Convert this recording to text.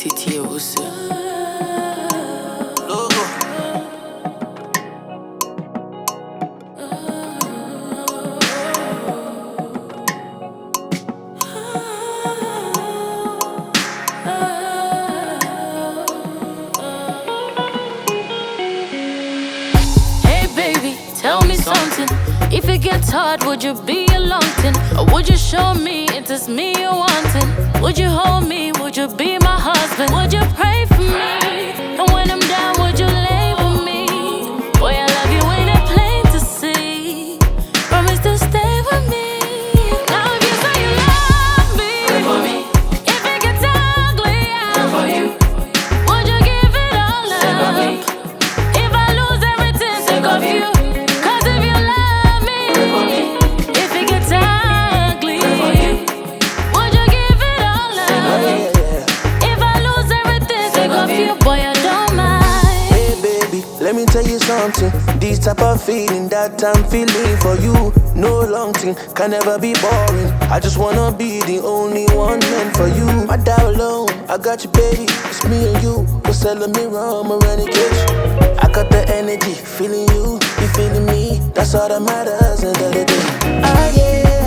Titi Ose. Logo. Hey baby, tell me something. If it gets hard, would you be a long thing? Or would you show me it is me you're wanting? Would you hold me? Would you be my husband? Would you pray for me? And when I'm down, would you lay with me? Boy, I love you, ain't it plain to see? Promise to stay with me. Now if you say you love me, Pray for me, if it gets ugly, pray for you. would you give it all Think of up? me, If I lose everything, think of you. Cause if you love me, pray for me, if it gets ugly, pray for you. would you give it all Think of up? me, If I lose everything, think of of you. you. Boy, I don't mind. Hey baby, let me tell you something. This type of feeling that I'm feeling for you, no long thing, can never be boring. I just wanna be the only one meant for you. My dad alone, I got you baby, it's me and you. We're selling me rum or renegade. I got the energy, feeling you feeling me. That's all that matters in the day. Ah yeah.